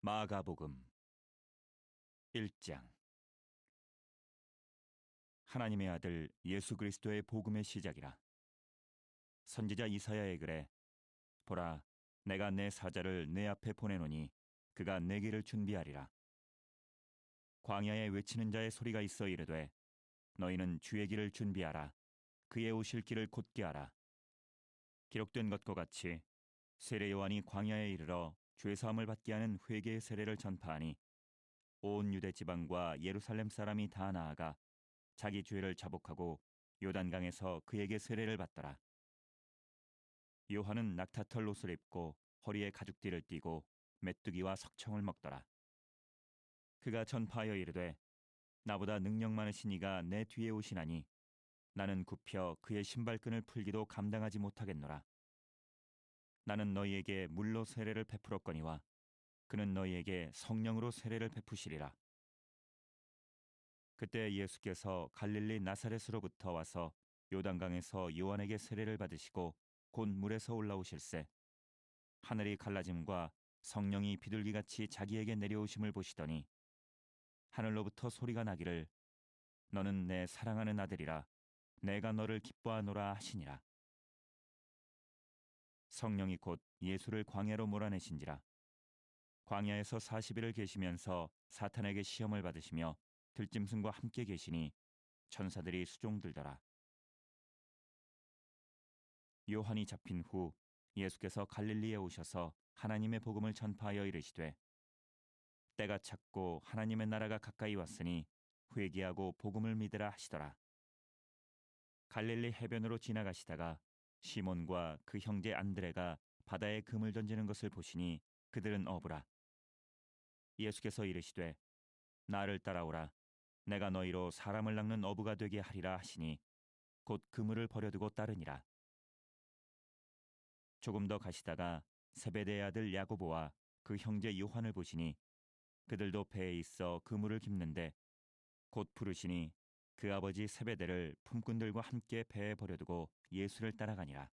마가복음 1장. 하나님의 아들 예수 그리스도의 복음의 시작이라. 선지자 이사야의 글에 보라, 내가 내 사자를 내 앞에 보내노니 그가 내 길을 준비하리라. 광야에 외치는 자의 소리가 있어 이르되 너희는 주의 길을 준비하라. 그의 오실 길을 곧게 하라. 기록된 것과 같이 세례 요한이 광야에 이르러 죄 사함을 받게 하는 회개의 세례를 전파하니 온 유대 지방과 예루살렘 사람이 다 나아가 자기 죄를 자복하고 요단강에서 그에게 세례를 받더라. 요한은 낙타털 옷을 입고 허리에 가죽띠를 띠고 메뚜기와 석청을 먹더라. 그가 전파하여 이르되 나보다 능력 많으신 이가 내 뒤에 오시나니 나는 굽혀 그의 신발끈을 풀기도 감당하지 못하겠노라. 나는 너희에게 물로 세례를 베풀었거니와 그는 너희에게 성령으로 세례를 베푸시리라. 그때 예수께서 갈릴리 나사렛으로부터 와서 요단강에서 요한에게 세례를 받으시고 곧 물에서 올라오실새 하늘이 갈라짐과 성령이 비둘기같이 자기에게 내려오심을 보시더니 하늘로부터 소리가 나기를 너는 내 사랑하는 아들이라 내가 너를 기뻐하노라 하시니라. 성령이 곧 예수를 광야로 몰아내신지라. 광야에서 40일을 계시면서 사탄에게 시험을 받으시며 들짐승과 함께 계시니 천사들이 수종들더라. 요한이 잡힌 후 예수께서 갈릴리에 오셔서 하나님의 복음을 전파하여 이르시되 때가 찼고 하나님의 나라가 가까이 왔으니 회개하고 복음을 믿으라 하시더라. 갈릴리 해변으로 지나가시다가 시몬과 그 형제 안드레가 바다에 금을 던지는 것을 보시니 그들은 어부라. 예수께서 이르시되 나를 따라오라. 내가 너희로 사람을 낚는 어부가 되게 하리라 하시니 곧 그물을 버려두고 따르니라. 조금 더 가시다가 세베대의 아들 야고보와 그 형제 요한을 보시니 그들도 배에 있어 그물을 깁는데 곧 부르시니 그 아버지 세베대를 품꾼들과 함께 배에 버려두고 예수를 따라가니라.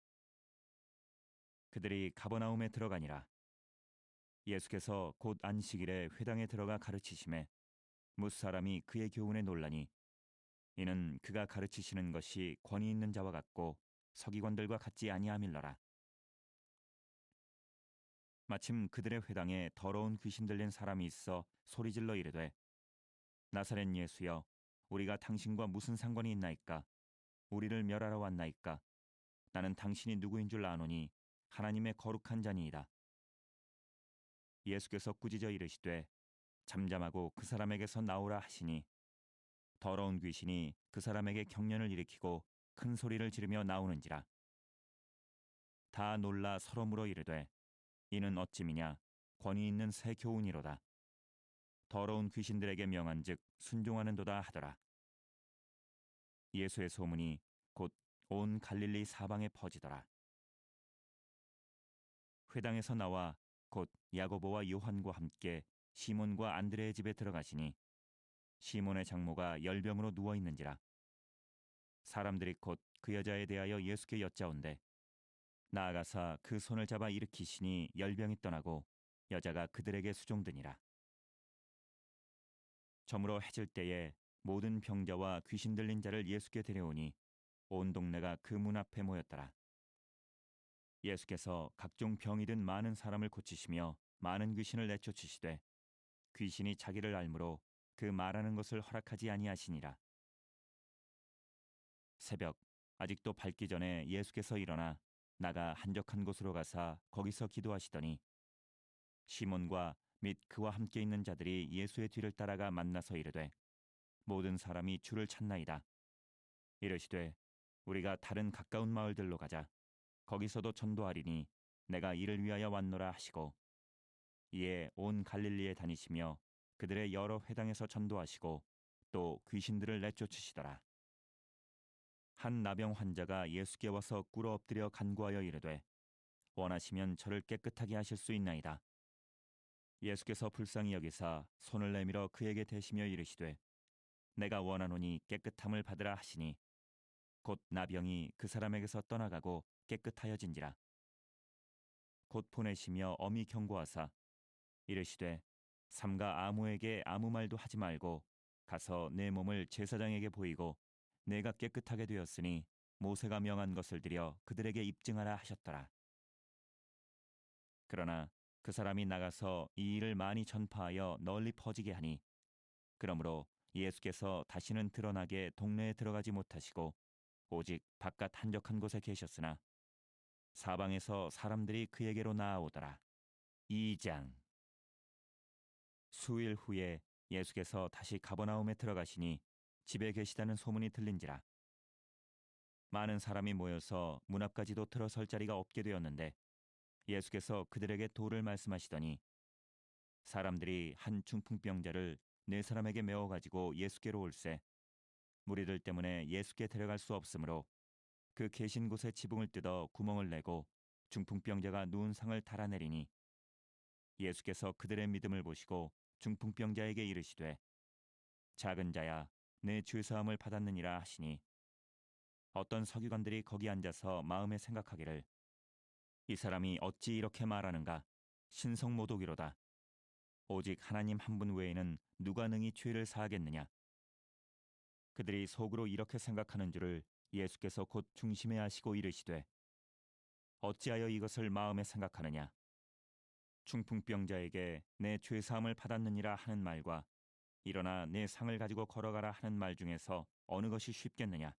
그들이 가버나움에 들어가니라. 예수께서 곧 안식일에 회당에 들어가 가르치심에 무사람이 그의 교훈에 놀라니 이는 그가 가르치시는 것이 권위 있는 자와 같고 서기관들과 같지 아니함일러라. 마침 그들의 회당에 더러운 귀신 들린 사람이 있어 소리질러 이르되 나사렛 예수여 우리가 당신과 무슨 상관이 있나이까? 우리를 멸하러 왔나이까? 나는 당신이 누구인 줄 아노니 하나님의 거룩한 자니이다. 예수께서 꾸짖어 이르시되 잠잠하고 그 사람에게서 나오라 하시니 더러운 귀신이 그 사람에게 경련을 일으키고 큰 소리를 지르며 나오는지라. 다 놀라 서로 물어 이르되 이는 어찌미냐? 권위 있는 새 교훈이로다. 더러운 귀신들에게 명한즉 순종하는도다 하더라. 예수의 소문이 곧 온 갈릴리 사방에 퍼지더라. 회당에서 나와 곧 야고보와 요한과 함께 시몬과 안드레의 집에 들어가시니 시몬의 장모가 열병으로 누워 있는지라. 사람들이 곧 그 여자에 대하여 예수께 여짜온대 나아가사 그 손을 잡아 일으키시니 열병이 떠나고 여자가 그들에게 수종드니라. 저물어 해질 때에 모든 병자와 귀신 들린 자를 예수께 데려오니 온 동네가 그 문 앞에 모였더라. 예수께서 각종 병이 든 많은 사람을 고치시며 많은 귀신을 내쫓으시되 귀신이 자기를 알므로 그 말하는 것을 허락하지 아니하시니라. 새벽 아직도 밝기 전에 예수께서 일어나 나가 한적한 곳으로 가사 거기서 기도하시더니 시몬과 및 그와 함께 있는 자들이 예수의 뒤를 따라가 만나서 이르되 모든 사람이 주를 찾나이다. 이르시되 우리가 다른 가까운 마을들로 가자. 거기서도 전도하리니 내가 이를 위하여 왔노라 하시고 이에 온 갈릴리에 다니시며 그들의 여러 회당에서 전도하시고 또 귀신들을 내쫓으시더라. 한 나병 환자가 예수께 와서 꿇어 엎드려 간구하여 이르되 원하시면 저를 깨끗하게 하실 수 있나이다. 예수께서 불쌍히 여기사 손을 내밀어 그에게 대시며 이르시되 내가 원하노니 깨끗함을 받으라 하시니 곧 나병이 그 사람에게서 떠나가고 깨끗하여진지라. 곧 보내시며 엄히 경고하사 이르시되 삼가 아무에게 아무 말도 하지 말고 가서 내 몸을 제사장에게 보이고 내가 깨끗하게 되었으니 모세가 명한 것을 드려 그들에게 입증하라 하셨더라. 그러나 그 사람이 나가서 이 일을 많이 전파하여 널리 퍼지게 하니 그러므로 예수께서 다시는 드러나게 동네에 들어가지 못하시고 오직 바깥 한적한 곳에 계셨으나 사방에서 사람들이 그에게로 나아오더라. 2장. 수일 후에 예수께서 다시 가버나움에 들어가시니 집에 계시다는 소문이 들린지라. 많은 사람이 모여서 문 앞까지도 들어설 자리가 없게 되었는데 예수께서 그들에게 도를 말씀하시더니 사람들이 한 중풍병자를 네 사람에게 메워 가지고 예수께로 올세 무리들 때문에 예수께 데려갈 수 없으므로 그 계신 곳에 지붕을 뜯어 구멍을 내고 중풍병자가 누운 상을 달아내리니 예수께서 그들의 믿음을 보시고 중풍병자에게 이르시되 작은 자야 내 죄사함을 받았느니라 하시니 어떤 서기관들이 거기 앉아서 마음에 생각하기를 이 사람이 어찌 이렇게 말하는가 신성모독이로다 오직 하나님 한 분 외에는 누가 능히 죄를 사하겠느냐 그들이 속으로 이렇게 생각하는 줄을 예수께서 곧 중심에 하시고 이르시되 어찌하여 이것을 마음에 생각하느냐 중풍병자에게 내 죄사함을 받았느니라 하는 말과 일어나 내 상을 가지고 걸어가라 하는 말 중에서 어느 것이 쉽겠느냐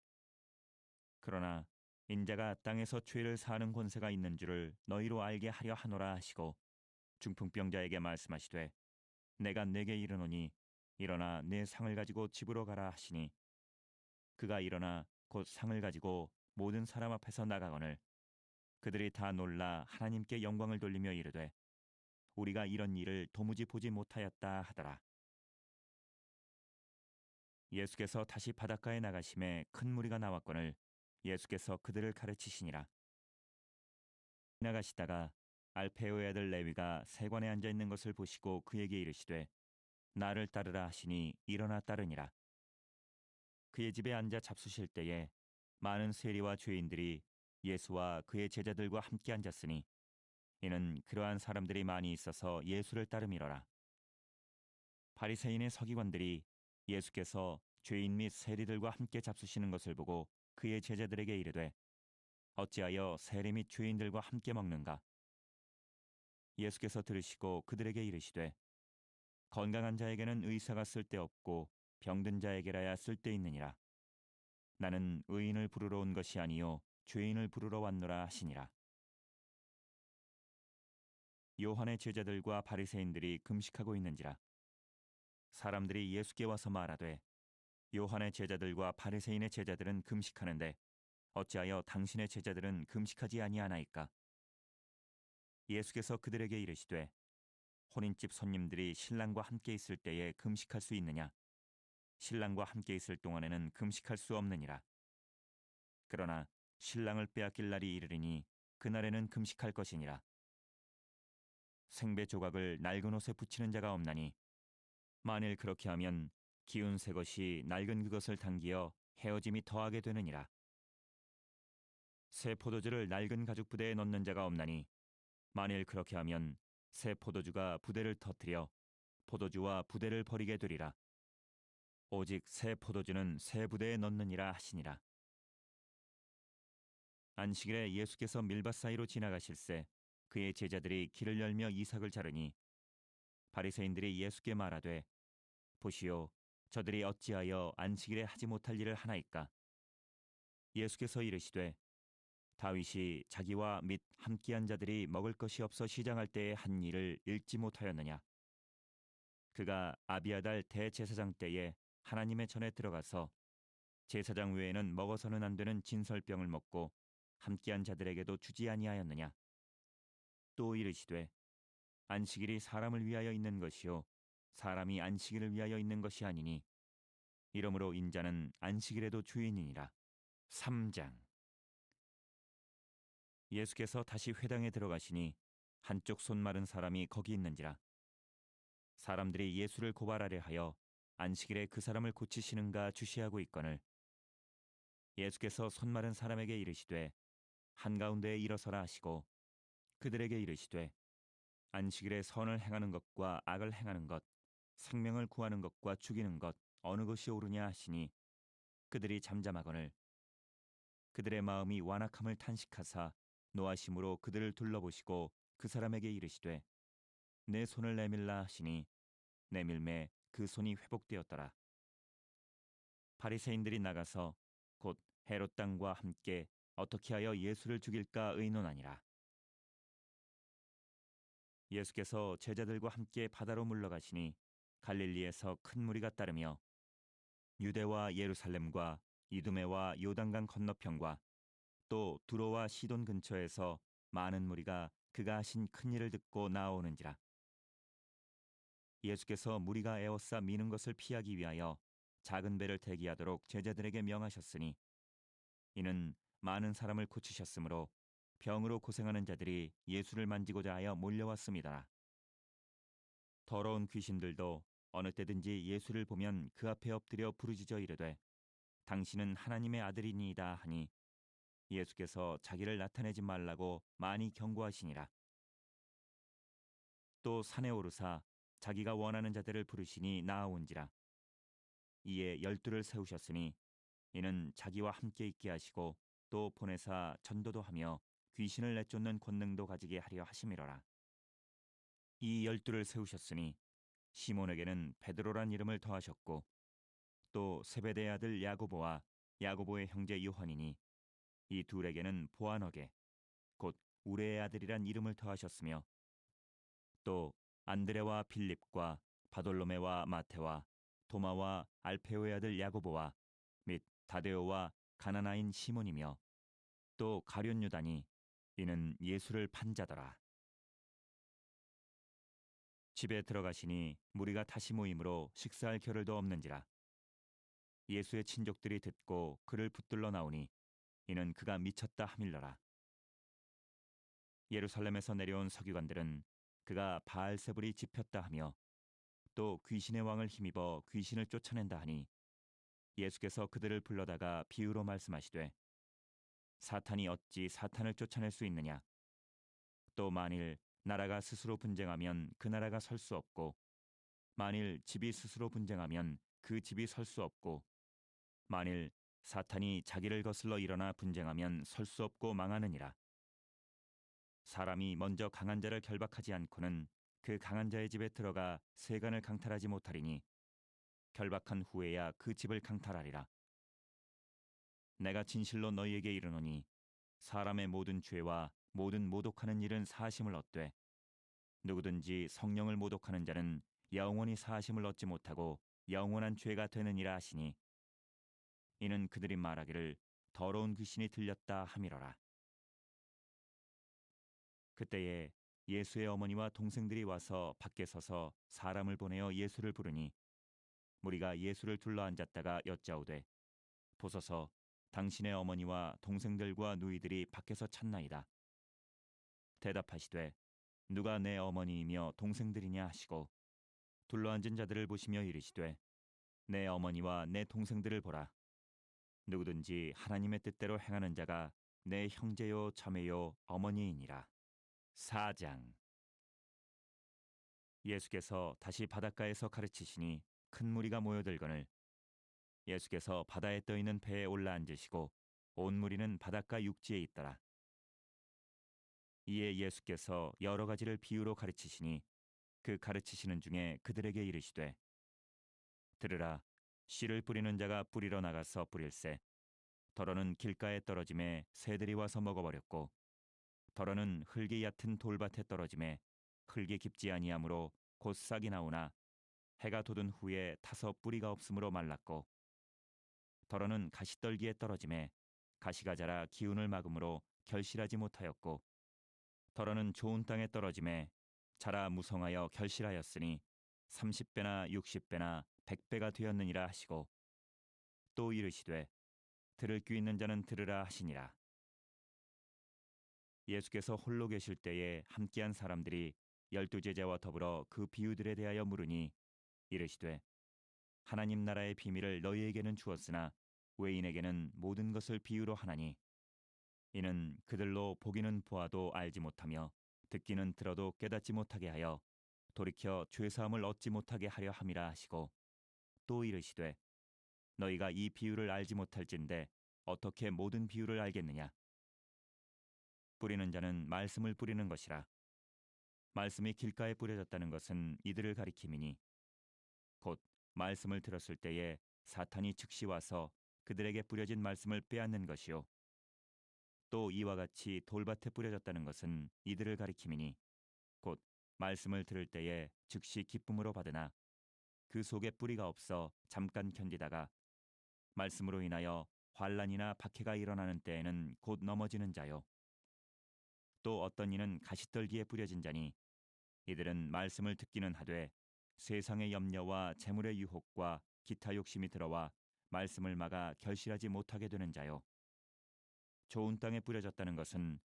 그러나 인자가 땅에서 죄를 사하는 권세가 있는 줄을 너희로 알게 하려 하노라 하시고 중풍병자에게 말씀하시되 내가 네게 이르노니 일어나 내 상을 가지고 집으로 가라 하시니 그가 일어나 곧 상을 가지고 모든 사람 앞에서 나가거늘 그들이 다 놀라 하나님께 영광을 돌리며 이르되 우리가 이런 일을 도무지 보지 못하였다 하더라. 예수께서 다시 바닷가에 나가심에 큰 무리가 나왔거늘 예수께서 그들을 가르치시니라. 나가시다가 알페오의 아들 레위가 세관에 앉아 있는 것을 보시고 그에게 이르시되 나를 따르라 하시니 일어나 따르니라. 그의 집에 앉아 잡수실 때에 많은 세리와 죄인들이 예수와 그의 제자들과 함께 앉았으니 이는 그러한 사람들이 많이 있어서 예수를 따름이러라. 바리새인의 서기관들이 예수께서 죄인 및 세리들과 함께 잡수시는 것을 보고 그의 제자들에게 이르되 어찌하여 세리 및 죄인들과 함께 먹는가? 예수께서 들으시고 그들에게 이르시되 건강한 자에게는 의사가 쓸데없고 병든 자에게라야 쓸데있느니라. 나는 의인을 부르러 온 것이 아니요 죄인을 부르러 왔노라 하시니라. 요한의 제자들과 바리새인들이 금식하고 있는지라. 사람들이 예수께 와서 말하되 요한의 제자들과 바리새인의 제자들은 금식하는데 어찌하여 당신의 제자들은 금식하지 아니하나이까? 예수께서 그들에게 이르시되 혼인집 손님들이 신랑과 함께 있을 때에 금식할 수 있느냐? 신랑과 함께 있을 동안에는 금식할 수 없느니라. 그러나 신랑을 빼앗길 날이 이르리니 그날에는 금식할 것이니라. 생배 조각을 낡은 옷에 붙이는 자가 없나니 만일 그렇게 하면 기운 새 것이 낡은 그것을 당기어 헤어짐이 더하게 되느니라. 새 포도주를 낡은 가죽 부대에 넣는 자가 없나니 만일 그렇게 하면 새 포도주가 부대를 터뜨려 포도주와 부대를 버리게 되리라. 오직 새 포도주는 새 부대에 넣느니라 하시니라. 안식일에 예수께서 밀밭 사이로 지나가실새 그의 제자들이 길을 열며 이삭을 자르니 바리새인들이 예수께 말하되 보시오 저들이 어찌하여 안식일에 하지 못할 일을 하나이까? 예수께서 이르시되 다윗이 자기와 및 함께한 자들이 먹을 것이 없어 시장할 때에 한 일을 읽지 못하였느냐? 그가 아비아달 대제사장 때에 하나님의 전에 들어가서 제사장 외에는 먹어서는 안 되는 진설병을 먹고 함께한 자들에게도 주지 아니하였느냐? 또 이르시되 안식일이 사람을 위하여 있는 것이요 사람이 안식일을 위하여 있는 것이 아니니 이러므로 인자는 안식일에도 주인이니라. 3장. 예수께서 다시 회당에 들어가시니 한쪽 손 마른 사람이 거기 있는지라. 사람들이 예수를 고발하려 하여 안식일에 그 사람을 고치시는가 주시하고 있거늘 예수께서 손 마른 사람에게 이르시되 한가운데에 일어서라 하시고 그들에게 이르시되 안식일에 선을 행하는 것과 악을 행하는 것, 생명을 구하는 것과 죽이는 것 어느 것이 옳으냐 하시니 그들이 잠잠하거늘 그들의 마음이 완악함을 탄식하사 노하심으로 그들을 둘러보시고 그 사람에게 이르시되 내 손을 내밀라 하시니 내밀매 그 손이 회복되었더라. 바리새인들이 나가서 곧 헤롯 당과 함께 어떻게 하여 예수를 죽일까 의논하니라. 예수께서 제자들과 함께 바다로 물러가시니 갈릴리에서 큰 무리가 따르며 유대와 예루살렘과 이두메와 요단강 건너편과 또 두로와 시돈 근처에서 많은 무리가 그가 하신 큰 일을 듣고 나아오는지라. 예수께서 무리가 에워싸 미는 것을 피하기 위하여 작은 배를 대기하도록 제자들에게 명하셨으니 이는 많은 사람을 고치셨으므로 병으로 고생하는 자들이 예수를 만지고자 하여 몰려왔습니다. 더러운 귀신들도 어느 때든지 예수를 보면 그 앞에 엎드려 부르짖어 이르되 당신은 하나님의 아들이니이다 하니 예수께서 자기를 나타내지 말라고 많이 경고하시니라. 또 산에 오르사 자기가 원하는 자들을 부르시니 나아온지라. 이에 12를 세우셨으니 이는 자기와 함께 있게 하시고 또 보내사 전도도 하며 귀신을 내쫓는 권능도 가지게 하려 하심이로라. 이 12를 세우셨으니 시몬에게는 베드로란 이름을 더하셨고 또 세베대의 아들 야고보와 야고보의 형제 요한이니 이 둘에게는 보아너게 곧 우레의 아들이란 이름을 더하셨으며 또 안드레와 빌립과 바돌로메와 마테와 도마와 알페오의 아들 야고보와 및 다데오와 가나나인 시몬이며 또 가룟 유다니 이는 예수를 판 자더라. 집에 들어가시니 무리가 다시 모이므로 식사할 겨를도 없는지라. 예수의 친족들이 듣고 그를 붙들러 나오니 이는 그가 미쳤다 하밀러라. 예루살렘에서 내려온 서기관들은 그가 바알세불이 집혔다 하며 또 귀신의 왕을 힘입어 귀신을 쫓아낸다 하니 예수께서 그들을 불러다가 비유로 말씀하시되 사탄이 어찌 사탄을 쫓아낼 수 있느냐. 또 만일 나라가 스스로 분쟁하면 그 나라가 설 수 없고 만일 집이 스스로 분쟁하면 그 집이 설 수 없고 만일 사탄이 자기를 거슬러 일어나 분쟁하면 설 수 없고 망하느니라. 사람이 먼저 강한 자를 결박하지 않고는 그 강한 자의 집에 들어가 세간을 강탈하지 못하리니 결박한 후에야 그 집을 강탈하리라. 내가 진실로 너희에게 이르노니 사람의 모든 죄와 모든 모독하는 일은 사하심을 얻되 누구든지 성령을 모독하는 자는 영원히 사하심을 얻지 못하고 영원한 죄가 되느니라 하시니 이는 그들이 말하기를 더러운 귀신이 들렸다 함이로라. 그때에 예수의 어머니와 동생들이 와서 밖에 서서 사람을 보내어 예수를 부르니 무리가 예수를 둘러 앉았다가 여짜오되 보소서 당신의 어머니와 동생들과 누이들이 밖에서 찾나이다. 대답하시되 누가 내 어머니이며 동생들이냐 하시고 둘러앉은 자들을 보시며 이르시되 내 어머니와 내 동생들을 보라. 누구든지 하나님의 뜻대로 행하는 자가 내 형제요 자매요 어머니이니라. 4장. 예수께서 다시 바닷가에서 가르치시니 큰 무리가 모여들거늘 예수께서 바다에 떠 있는 배에 올라앉으시고 온 무리는 바닷가 육지에 있더라. 이에 예수께서 여러 가지를 비유로 가르치시니 그 가르치시는 중에 그들에게 이르시되 들으라. 씨를 뿌리는 자가 뿌리러 나가서 뿌릴새 더러는 길가에 떨어짐에 새들이 와서 먹어버렸고 더러는 흙이 얕은 돌밭에 떨어짐에 흙이 깊지 아니하므로 곧 싹이 나오나 해가 돋은 후에 타서 뿌리가 없으므로 말랐고 더러는 가시떨기에 떨어짐에 가시가 자라 기운을 막음으로 결실하지 못하였고 더러는 좋은 땅에 떨어짐에 자라 무성하여 결실하였으니 30배나 60배나 100배가 되었느니라 하시고 또 이르시되 들을 귀 있는 자는 들으라 하시니라. 예수께서 홀로 계실 때에 함께한 사람들이 12제자와 더불어 그 비유들에 대하여 물으니 이르시되 하나님 나라의 비밀을 너희에게는 주었으나 외인에게는 모든 것을 비유로 하나니 이는 그들로 보기는 보아도 알지 못하며 듣기는 들어도 깨닫지 못하게 하여 돌이켜 죄사함을 얻지 못하게 하려 함이라 하시고 또 이르시되 너희가 이 비유를 알지 못할진대 어떻게 모든 비유를 알겠느냐. 뿌리는 자는 말씀을 뿌리는 것이라. 말씀이 길가에 뿌려졌다는 것은 이들을 가리킴이니 곧 말씀을 들었을 때에 사탄이 즉시 와서 그들에게 뿌려진 말씀을 빼앗는 것이요. 또 이와 같이 돌밭에 뿌려졌다는 것은 이들을 가리킴이니 곧 말씀을 들을 때에 즉시 기쁨으로 받으나 그 속에 뿌리가 없어 잠깐 견디다가 말씀으로 인하여 환난이나 박해가 일어나는 때에는 곧 넘어지는 자요. 또 어떤 이는 가시떨기에 뿌려진 자니 이들은 말씀을 듣기는 하되 세상의 염려와 재물의 유혹과 기타 욕심이 들어와 말씀을 막아 결실하지 못하게 되는 자요. 좋은 땅에 뿌려졌다는 것은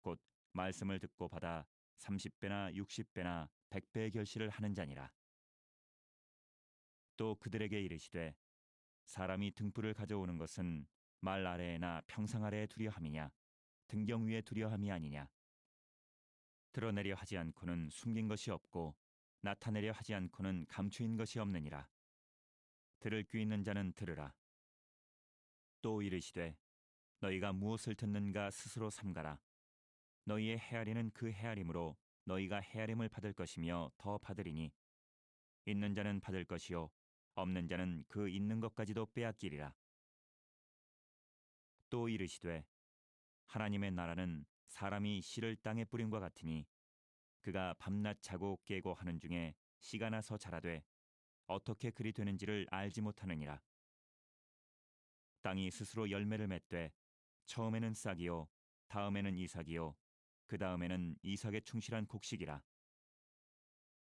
곧 말씀을 듣고 받아 30배나 60배나 100배의 결실을 하는 자니라. 또 그들에게 이르시되 사람이 등불을 가져오는 것은 말 아래에나 평상 아래에 두려 함이냐 등경 위에 두려 함이 아니냐. 드러내려 하지 않고는 숨긴 것이 없고 나타내려 하지 않고는 감추인 것이 없느니라. 들을 귀 있는 자는 들으라. 또 이르시되 너희가 무엇을 듣는가 스스로 삼가라. 너희의 헤아리는 그 헤아림으로 너희가 헤아림을 받을 것이며 더 받으리니 있는 자는 받을 것이요 없는 자는 그 있는 것까지도 빼앗기리라. 또 이르시되 하나님의 나라는 사람이 씨를 땅에 뿌림과 같으니 그가 밤낮 자고 깨고 하는 중에 씨가 나서 자라되 어떻게 그리 되는지를 알지 못하느니라. 땅이 스스로 열매를 맺되 처음에는 싹이요 다음에는 이삭이요 그 다음에는 이삭에 충실한 곡식이라.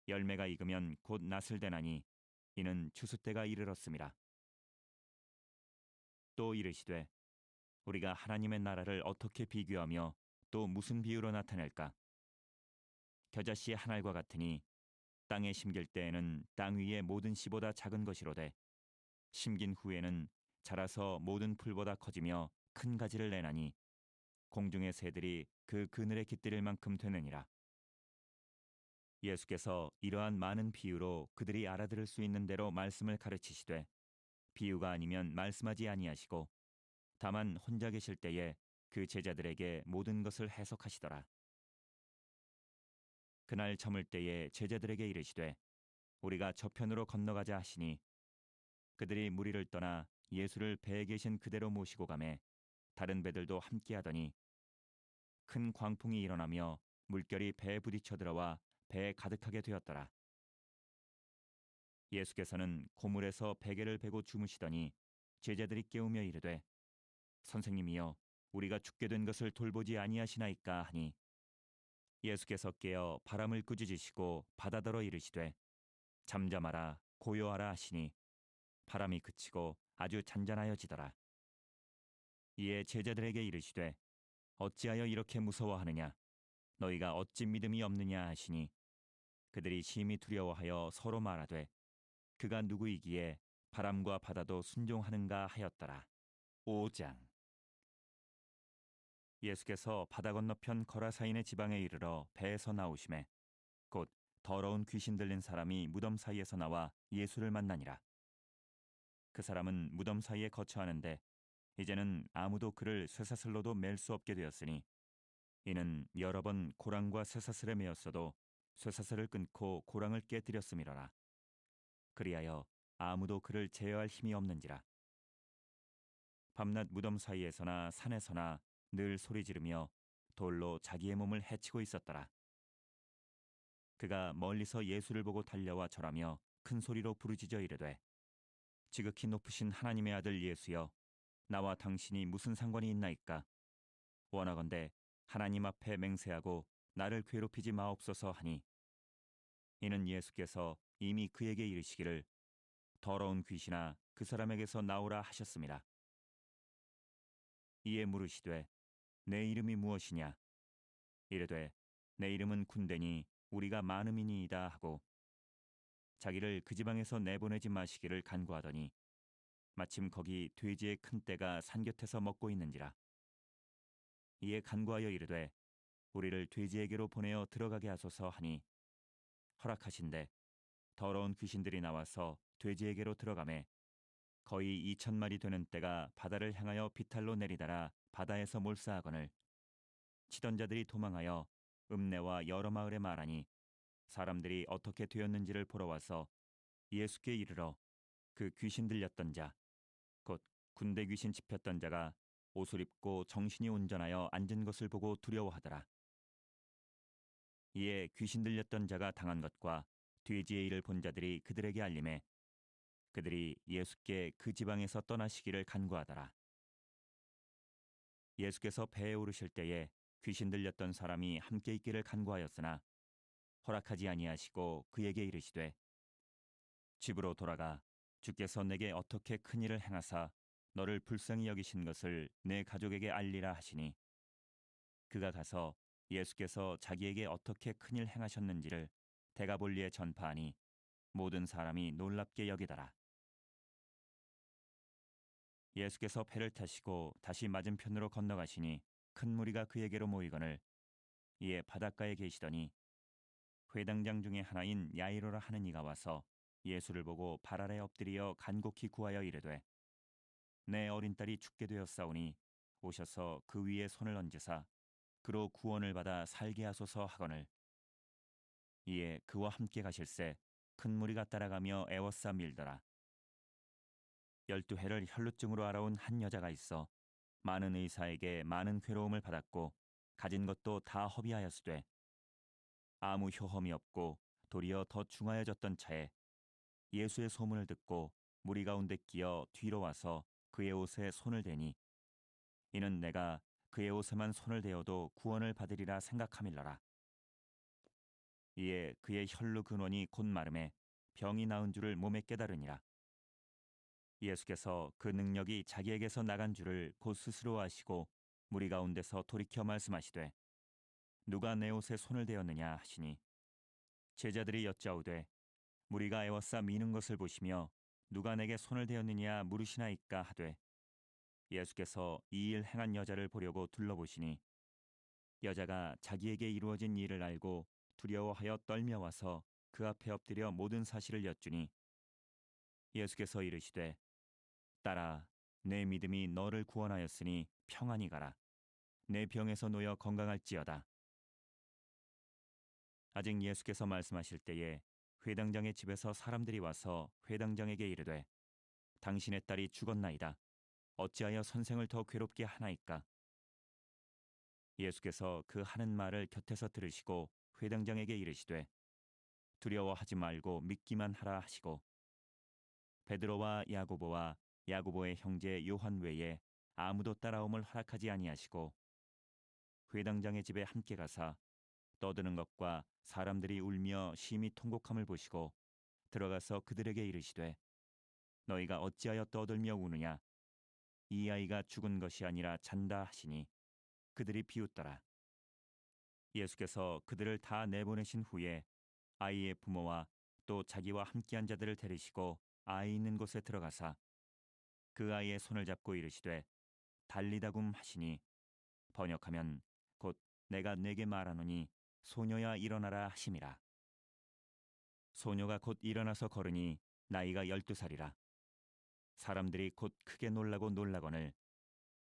열매가 익으면 곧 낫을 대나니 이는 추수 때가 이르렀음이라. 또 이르시되 우리가 하나님의 나라를 어떻게 비교하며 또 무슨 비유로 나타낼까? 겨자씨 한 알과 같으니 땅에 심길 때에는 땅 위의 모든 씨보다 작은 것이로되 심긴 후에는 자라서 모든 풀보다 커지며 큰 가지를 내나니 공중의 새들이 그 그늘에 깃들일 만큼 되느니라. 예수께서 이러한 많은 비유로 그들이 알아들을 수 있는 대로 말씀을 가르치시되 비유가 아니면 말씀하지 아니하시고 다만 혼자 계실 때에 그 제자들에게 모든 것을 해석하시더라. 그날 저물 때에 제자들에게 이르시되 우리가 저편으로 건너가자 하시니 그들이 무리를 떠나 예수를 배에 계신 그대로 모시고 가매 다른 배들도 함께하더니 큰 광풍이 일어나며 물결이 배에 부딪혀 들어와 배에 가득하게 되었더라. 예수께서는 고물에서 베개를 베고 주무시더니 제자들이 깨우며 이르되 선생님이여 우리가 죽게 된 것을 돌보지 아니하시나이까 하니 예수께서 깨어 바람을 꾸짖으시고 바다더러 이르시되 잠잠하라 고요하라 하시니 바람이 그치고 아주 잔잔하여지더라. 이에 제자들에게 이르시되 어찌하여 이렇게 무서워하느냐 너희가 어찌 믿음이 없느냐 하시니 그들이 심히 두려워하여 서로 말하되 그가 누구이기에 바람과 바다도 순종하는가 하였더라. 5장. 예수께서 바다 건너편 거라사인의 지방에 이르러 배에서 나오심에 곧 더러운 귀신 들린 사람이 무덤 사이에서 나와 예수를 만나니라. 그 사람은 무덤 사이에 거처하는데 이제는 아무도 그를 쇠사슬로도 맬 수 없게 되었으니 이는 여러 번 고랑과 쇠사슬에 매었어도 쇠사슬을 끊고 고랑을 깨뜨렸음이로라. 그리하여 아무도 그를 제어할 힘이 없는지라. 밤낮 무덤 사이에서나 산에서나 늘 소리 지르며 돌로 자기의 몸을 해치고 있었더라. 그가 멀리서 예수를 보고 달려와 절하며 큰 소리로 부르짖어 이르되 지극히 높으신 하나님의 아들 예수여 나와 당신이 무슨 상관이 있나이까? 원하건대 하나님 앞에 맹세하고 나를 괴롭히지 마옵소서 하니 이는 예수께서 이미 그에게 이르시기를 더러운 귀신아 그 사람에게서 나오라 하셨습니다. 이에 물으시되 내 이름이 무엇이냐? 이르되 내 이름은 군대니 우리가 많음이니이다 하고 자기를 그 지방에서 내보내지 마시기를 간구하더니 마침 거기 돼지의 큰 떼가 산 곁에서 먹고 있는지라. 이에 간구하여 이르되 우리를 돼지에게로 보내어 들어가게 하소서 하니 허락하신대 더러운 귀신들이 나와서 돼지에게로 들어가매 거의 2,000마리 되는 떼가 바다를 향하여 비탈로 내리다라 바다에서 몰사하거늘 치던 자들이 도망하여 읍내와 여러 마을에 말하니 사람들이 어떻게 되었는지를 보러 와서 예수께 이르러 그 귀신 들렸던 자 곧 군대 귀신 집혔던 자가 옷을 입고 정신이 온전하여 앉은 것을 보고 두려워하더라. 이에 귀신 들렸던 자가 당한 것과 돼지의 일을 본 자들이 그들에게 알림해 그들이 예수께 그 지방에서 떠나시기를 간구하더라. 예수께서 배에 오르실 때에 귀신 들렸던 사람이 함께 있기를 간구하였으나 허락하지 아니하시고 그에게 이르시되 집으로 돌아가 주께서 내게 어떻게 큰 일을 행하사 너를 불쌍히 여기신 것을 내 가족에게 알리라 하시니 그가 가서 예수께서 자기에게 어떻게 큰 일 행하셨는지를 데가볼리에 전파하니 모든 사람이 놀랍게 여기더라. 예수께서 배를 타시고 다시 맞은편으로 건너가시니 큰 무리가 그에게로 모이거늘 이에 바닷가에 계시더니 회당장 중에 하나인 야이로라 하는 이가 와서 예수를 보고 발 아래 엎드리어 간곡히 구하여 이르되 내 어린 딸이 죽게 되었사오니 오셔서 그 위에 손을 얹으사 그로 구원을 받아 살게 하소서 하거늘 이에 그와 함께 가실새 큰 무리가 따라가며 애워싸 밀더라. 12해를 혈루증으로 알아온 한 여자가 있어 많은 의사에게 많은 괴로움을 받았고 가진 것도 다 허비하였으되 아무 효험이 없고 도리어 더 중하여졌던 차에 예수의 소문을 듣고 무리 가운데 끼어 뒤로 와서 그의 옷에 손을 대니 이는 내가 그의 옷에만 손을 대어도 구원을 받으리라 생각함일러라. 이에 그의 혈루 근원이 곧 마름에 병이 나은 줄을 몸에 깨달으니라. 예수께서 그 능력이 자기에게서 나간 줄을 곧 스스로 아시고 무리 가운데서 돌이켜 말씀하시되 누가 내 옷에 손을 대었느냐 하시니 제자들이 여짜오되 무리가 애워싸 미는 것을 보시며 누가 내게 손을 대었느냐 물으시나이까 하되 예수께서 이 일 행한 여자를 보려고 둘러보시니 여자가 자기에게 이루어진 일을 알고 두려워하여 떨며 와서 그 앞에 엎드려 모든 사실을 여쭈니 예수께서 이르시되 딸아 내 믿음이 너를 구원하였으니 평안히 가라 내 병에서 놓여 건강할지어다. 아직 예수께서 말씀하실 때에 회당장의 집에서 사람들이 와서 회당장에게 이르되 당신의 딸이 죽었나이다. 어찌하여 선생을 더 괴롭게 하나이까? 예수께서 그 하는 말을 곁에서 들으시고 회당장에게 이르시되 두려워하지 말고 믿기만 하라 하시고 베드로와 야고보와 야고보의 형제 요한 외에 아무도 따라옴을 허락하지 아니하시고 회당장의 집에 함께 가사 떠드는 것과 사람들이 울며 심히 통곡함을 보시고 들어가서 그들에게 이르시되 너희가 어찌하여 떠들며 우느냐 이 아이가 죽은 것이 아니라 잔다 하시니 그들이 비웃더라. 예수께서 그들을 다 내보내신 후에 아이의 부모와 또 자기와 함께한 자들을 데리시고 아이 있는 곳에 들어가사 그 아이의 손을 잡고 이르시되 달리다굼 하시니 번역하면 곧 내가 네게 말하노니 소녀야 일어나라 하심이라. 소녀가 곧 일어나서 걸으니 나이가 12살이라. 사람들이 곧 크게 놀라고 놀라거늘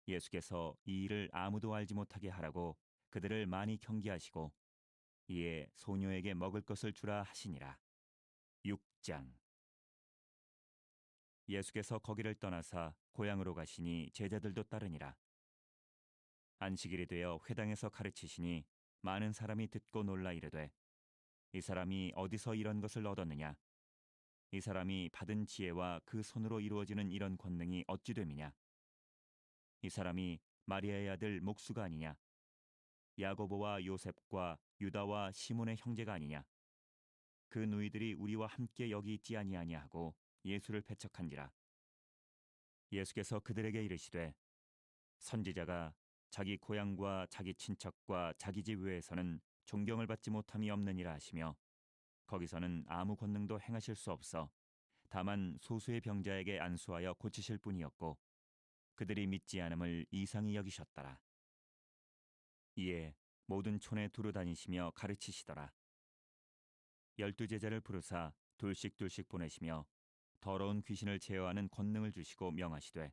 예수께서 이 일을 아무도 알지 못하게 하라고 그들을 많이 경계하시고 이에 소녀에게 먹을 것을 주라 하시니라. 6장. 예수께서 거기를 떠나사 고향으로 가시니 제자들도 따르니라. 안식일이 되어 회당에서 가르치시니 많은 사람이 듣고 놀라 이르되 이 사람이 어디서 이런 것을 얻었느냐 이 사람이 받은 지혜와 그 손으로 이루어지는 이런 권능이 어찌 됨이냐 이 사람이 마리아의 아들 목수가 아니냐 야고보와 요셉과 유다와 시몬의 형제가 아니냐 그 누이들이 우리와 함께 여기 있지 아니하냐 하고 예수를 배척한지라. 예수께서 그들에게 이르시되 선지자가 자기 고향과 자기 친척과 자기 집 외에서는 존경을 받지 못함이 없느니라 하시며 거기서는 아무 권능도 행하실 수 없어 다만 소수의 병자에게 안수하여 고치실 뿐이었고 그들이 믿지 않음을 이상히 여기셨더라. 이에 모든 촌에 두루 다니시며 가르치시더라. 12제자를 부르사 둘씩 보내시며 더러운 귀신을 제어하는 권능을 주시고 명하시되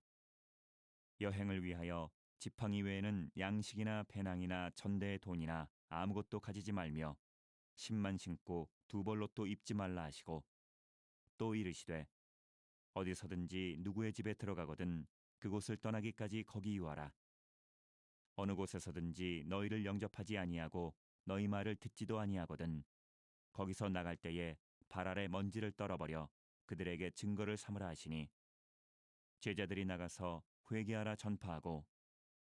여행을 위하여 지팡이 외에는 양식이나 배낭이나 전대의 돈이나 아무것도 가지지 말며 신만 신고 두 벌로또 입지 말라 하시고 또 이르시되 어디서든지 누구의 집에 들어가거든 그곳을 떠나기까지 거기 유하라. 어느 곳에서든지 너희를 영접하지 아니하고 너희 말을 듣지도 아니하거든 거기서 나갈 때에 발 아래 먼지를 떨어버려 그들에게 증거를 삼으라 하시니 제자들이 나가서 회개하라 전파하고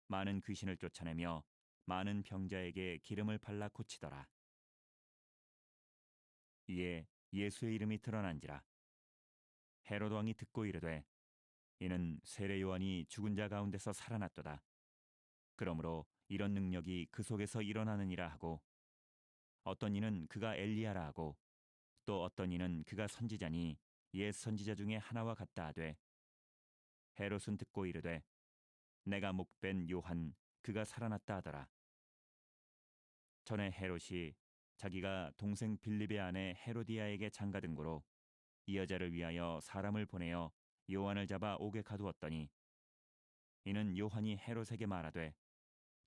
많은 귀신을 쫓아내며 많은 병자에게 기름을 발라 고치더라. 이에 예수의 이름이 드러난지라. 헤롯 왕이 듣고 이르되 이는 세례 요한이 죽은 자 가운데서 살아났도다. 그러므로 이런 능력이 그 속에서 일어나느니라 하고 어떤 이는 그가 엘리야라 하고 또 어떤 이는 그가 선지자니 옛 선지자 중에 하나와 같다 하되 헤롯은 듣고 이르되 내가 목벤 요한 그가 살아났다 하더라. 전에 헤롯이 자기가 동생 빌립의 아내 헤로디아에게 장가든 고로 이 여자를 위하여 사람을 보내어 요한을 잡아 옥에 가두었더니 이는 요한이 헤롯에게 말하되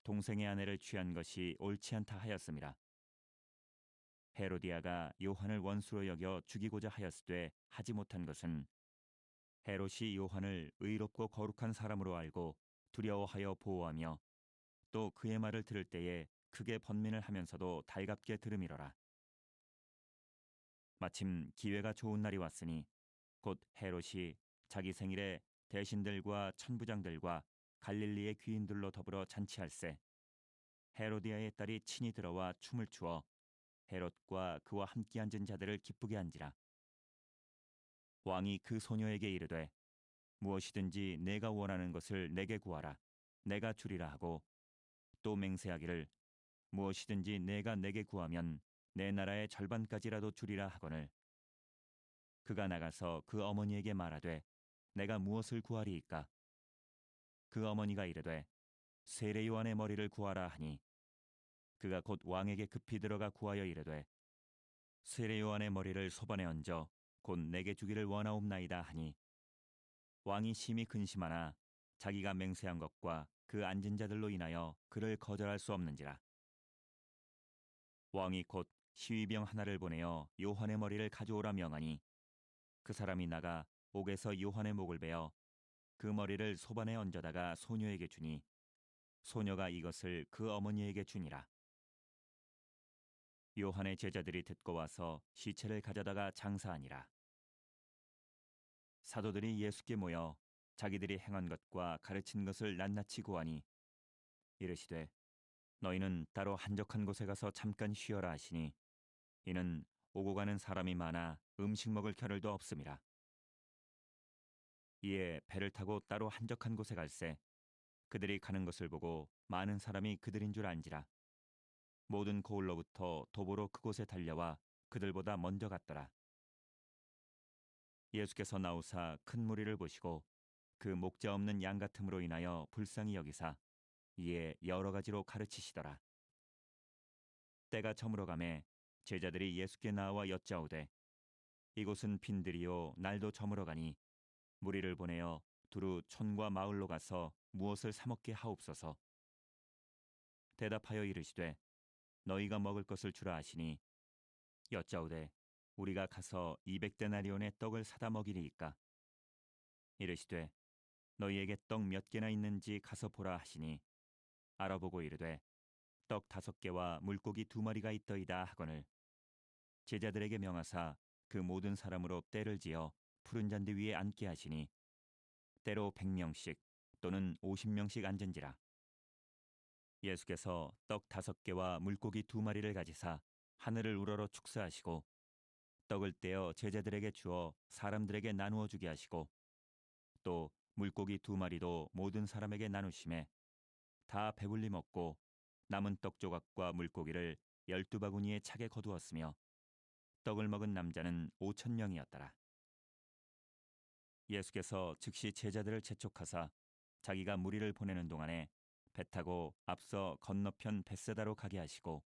동생의 아내를 취한 것이 옳지 않다 하였음이라. 헤로디아가 요한을 원수로 여겨 죽이고자 하였으되 하지 못한 것은 헤롯이 요한을 의롭고 거룩한 사람으로 알고 두려워하여 보호하며 또 그의 말을 들을 때에 크게 번민을 하면서도 달갑게 들음이러라. 마침 기회가 좋은 날이 왔으니 곧 헤롯이 자기 생일에 대신들과 천부장들과 갈릴리의 귀인들로 더불어 잔치할세 헤로디아의 딸이 친히 들어와 춤을 추어 헤롯과 그와 함께 앉은 자들을 기쁘게 한지라. 왕이 그 소녀에게 이르되 무엇이든지 내가 원하는 것을 내게 구하라 내가 주리라 하고 또 맹세하기를 무엇이든지 내가 내게 구하면 내 나라의 절반까지라도 주리라 하거늘 그가 나가서 그 어머니에게 말하되 내가 무엇을 구하리이까 그 어머니가 이르되 세례 요한의 머리를 구하라 하니 그가 곧 왕에게 급히 들어가 구하여 이르되 세례 요한의 머리를 소반에 얹어 곧 내게 주기를 원하옵나이다 하니 왕이 심히 근심하나 자기가 맹세한 것과 그 앉은 자들로 인하여 그를 거절할 수 없는지라. 왕이 곧 시위병 하나를 보내어 요한의 머리를 가져오라 명하니 그 사람이 나가 옥에서 요한의 목을 베어 그 머리를 소반에 얹어다가 소녀에게 주니 소녀가 이것을 그 어머니에게 주니라. 요한의 제자들이 듣고 와서 시체를 가져다가 장사하니라. 사도들이 예수께 모여 자기들이 행한 것과 가르친 것을 낱낱이 고하니 이르시되 너희는 따로 한적한 곳에 가서 잠깐 쉬어라 하시니 이는 오고 가는 사람이 많아 음식 먹을 겨를도 없음이라. 이에 배를 타고 따로 한적한 곳에 갈새 그들이 가는 것을 보고 많은 사람이 그들인 줄 안지라. 모든 고을로부터 도보로 그곳에 달려와 그들보다 먼저 갔더라. 예수께서 나오사 큰 무리를 보시고 그 목자 없는 양 같음으로 인하여 불쌍히 여기사 이에 여러 가지로 가르치시더라. 때가 저물어 가매 제자들이 예수께 나와 여짜오되 이곳은 빈들이요 날도 저물어 가니 무리를 보내어 두루 촌과 마을로 가서 무엇을 사 먹게 하옵소서. 대답하여 이르시되 너희가 먹을 것을 주라 하시니 여짜오되 우리가 가서 200데나리온의 떡을 사다 먹이리이까. 이르시되 너희에게 떡 몇 개나 있는지 가서 보라 하시니 알아보고 이르되 떡 5개와 물고기 2마리가 있더이다 하거늘 제자들에게 명하사 그 모든 사람으로 때를 지어 푸른 잔디 위에 앉게 하시니 때로 100명씩 또는 50명씩 앉은지라. 예수께서 떡 5개와 물고기 2마리를 가지사 하늘을 우러러 축사하시고 떡을 떼어 제자들에게 주어 사람들에게 나누어 주게 하시고 또 물고기 2마리도 모든 사람에게 나누심에 다 배불리 먹고 남은 떡 조각과 물고기를 12바구니에 차게 거두었으며 떡을 먹은 남자는 5,000명이었더라. 예수께서 즉시 제자들을 재촉하사 자기가 무리를 보내는 동안에 배 타고 앞서 건너편 벳세다로 가게 하시고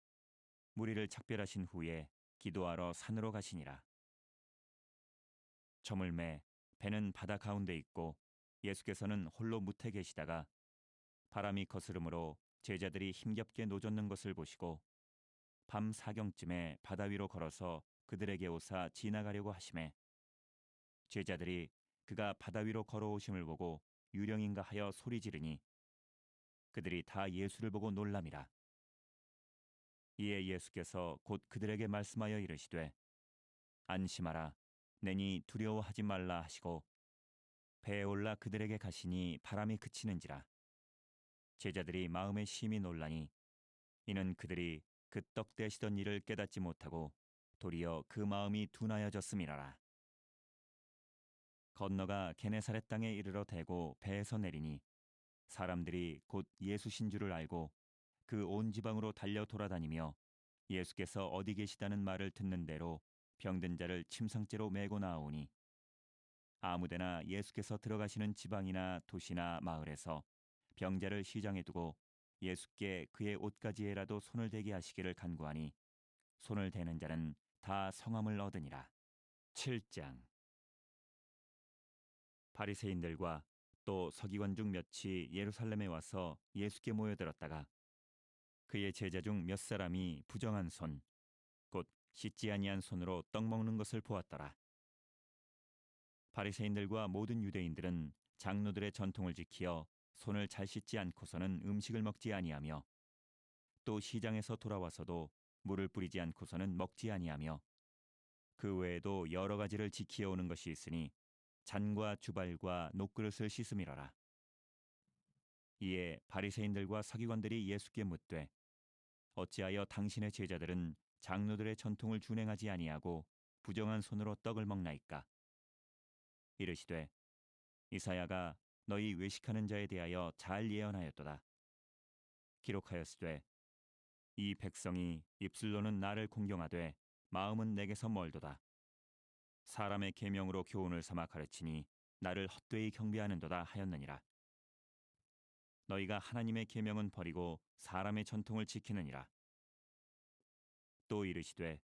무리를 작별하신 후에 기도하러 산으로 가시니라. 저물매 배는 바다 가운데 있고 예수께서는 홀로 무태 계시다가 바람이 거스름으로 제자들이 힘겹게 노젓는 것을 보시고 밤 사경쯤에 바다 위로 걸어서 그들에게 오사 지나가려고 하심에 제자들이 그가 바다 위로 걸어오심을 보고 유령인가 하여 소리 지르니 그들이 다 예수를 보고 놀람이라. 이에 예수께서 곧 그들에게 말씀하여 이르시되 안심하라 내니 두려워하지 말라 하시고 배에 올라 그들에게 가시니 바람이 그치는지라. 제자들이 마음에 심히 놀라니 이는 그들이 그 떡 대시던 일을 깨닫지 못하고 도리어 그 마음이 둔하여졌음이라라. 건너가 게네사렛 땅에 이르러 대고 배에서 내리니 사람들이 곧 예수신 줄을 알고 그 온 지방으로 달려 돌아다니며 예수께서 어디 계시다는 말을 듣는 대로 병든 자를 침상째로 메고 나아오니 아무데나 예수께서 들어가시는 지방이나 도시나 마을에서 병자를 시장에 두고 예수께 그의 옷가지에라도 손을 대게 하시기를 간구하니 손을 대는 자는 다 성함을 얻으니라. 7장. 바리새인들과 또 서기관 중 몇이 예루살렘에 와서 예수께 모여들었다가 그의 제자 중 몇 사람이 부정한 손, 곧 씻지 아니한 손으로 떡 먹는 것을 보았더라. 바리새인들과 모든 유대인들은 장로들의 전통을 지키어 손을 잘 씻지 않고서는 음식을 먹지 아니하며 또 시장에서 돌아와서도 물을 뿌리지 않고서는 먹지 아니하며 그 외에도 여러 가지를 지키어 오는 것이 있으니 잔과 주발과 녹그릇을 씻음이러라. 이에 바리새인들과 서기관들이 예수께 묻되 어찌하여 당신의 제자들은 장로들의 전통을 준행하지 아니하고 부정한 손으로 떡을 먹나이까? 이르시되 이사야가 너희 외식하는 자에 대하여 잘 예언하였도다. 기록하였으되 이 백성이 입술로는 나를 공경하되 마음은 내게서 멀도다. 사람의 계명으로 교훈을 삼아 가르치니 나를 헛되이 경배하는도다 하였느니라. 너희가 하나님의 계명은 버리고 사람의 전통을 지키느니라. 또 이르시되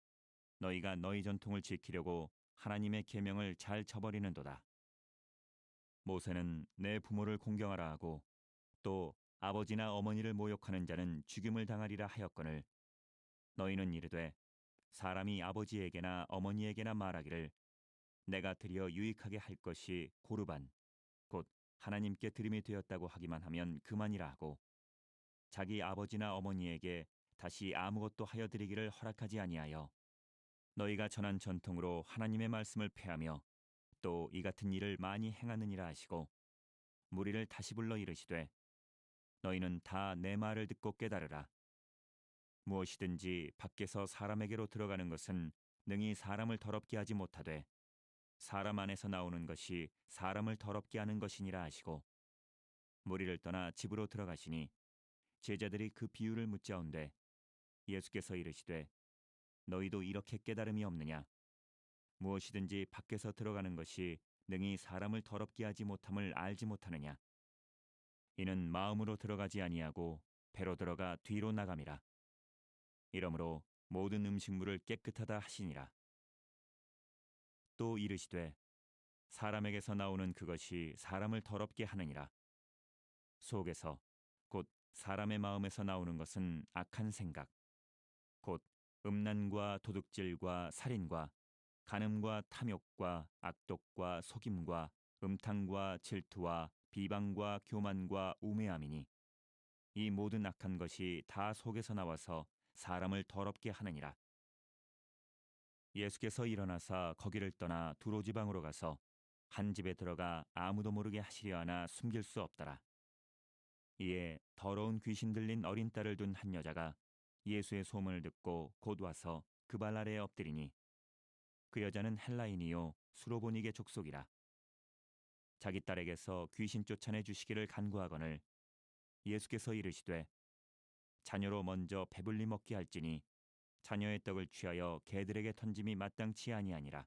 너희가 너희 전통을 지키려고 하나님의 계명을 잘 저버리는도다. 모세는 내 부모를 공경하라 하고 또 아버지나 어머니를 모욕하는 자는 죽임을 당하리라 하였거늘 너희는 이르되 사람이 아버지에게나 어머니에게나 말하기를 내가 드리어 유익하게 할 것이 고르반 곧 하나님께 드림이 되었다고 하기만 하면 그만이라 하고 자기 아버지나 어머니에게 다시 아무것도 하여 드리기를 허락하지 아니하여 너희가 전한 전통으로 하나님의 말씀을 폐하며 또 이 같은 일을 많이 행하느니라 하시고 무리를 다시 불러 이르시되 너희는 다 내 말을 듣고 깨달으라. 무엇이든지 밖에서 사람에게로 들어가는 것은 능히 사람을 더럽게 하지 못하되 사람 안에서 나오는 것이 사람을 더럽게 하는 것이니라 하시고 무리를 떠나 집으로 들어가시니 제자들이 그 비유를 묻자온되 예수께서 이르시되 너희도 이렇게 깨달음이 없느냐? 무엇이든지 밖에서 들어가는 것이 능히 사람을 더럽게 하지 못함을 알지 못하느냐? 이는 마음으로 들어가지 아니하고 배로 들어가 뒤로 나감이라. 이러므로 모든 음식물을 깨끗하다 하시니라. 또 이르시되 사람에게서 나오는 그것이 사람을 더럽게 하느니라. 속에서 곧 사람의 마음에서 나오는 것은 악한 생각, 곧 음란과 도둑질과 살인과 간음과 탐욕과 악독과 속임과 음탕과 질투와 비방과 교만과 우매함이니 이 모든 악한 것이 다 속에서 나와서 사람을 더럽게 하느니라. 예수께서 일어나사 거기를 떠나 두로 지방으로 가서 한 집에 들어가 아무도 모르게 하시려 하나 숨길 수 없더라. 이에 더러운 귀신 들린 어린 딸을 둔 한 여자가 예수의 소문을 듣고 곧 와서 그 발 아래에 엎드리니 그 여자는 헬라인이요 수로보니게 족속이라. 자기 딸에게서 귀신 쫓아내 주시기를 간구하거늘 예수께서 이르시되 자녀로 먼저 배불리 먹게 할지니 자녀의 떡을 취하여 개들에게 던짐이 마땅치 아니하니라.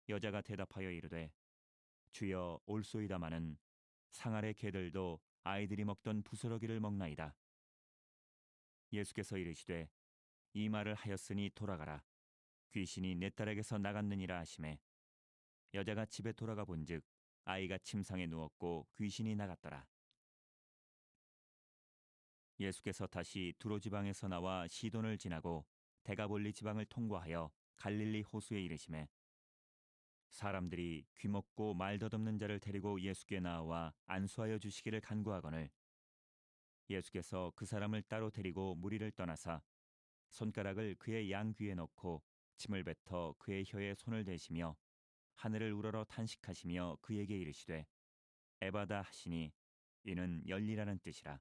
여자가 대답하여 이르되 주여 올소이다마는 상 아래 개들도 아이들이 먹던 부스러기를 먹나이다. 예수께서 이르시되 이 말을 하였으니 돌아가라. 귀신이 내 딸에게서 나갔느니라 하시매 여자가 집에 돌아가 본즉 아이가 침상에 누웠고 귀신이 나갔더라. 예수께서 다시 두로 지방에서 나와 시돈을 지나고 데가볼리 지방을 통과하여 갈릴리 호수에 이르시매 사람들이 귀먹고 말 덧없는 자를 데리고 예수께 나와 안수하여 주시기를 간구하거늘 예수께서 그 사람을 따로 데리고 무리를 떠나사 손가락을 그의 양귀에 넣고 침을 뱉어 그의 혀에 손을 대시며 하늘을 우러러 탄식하시며 그에게 이르시되 에바다 하시니 이는 열리라는 뜻이라.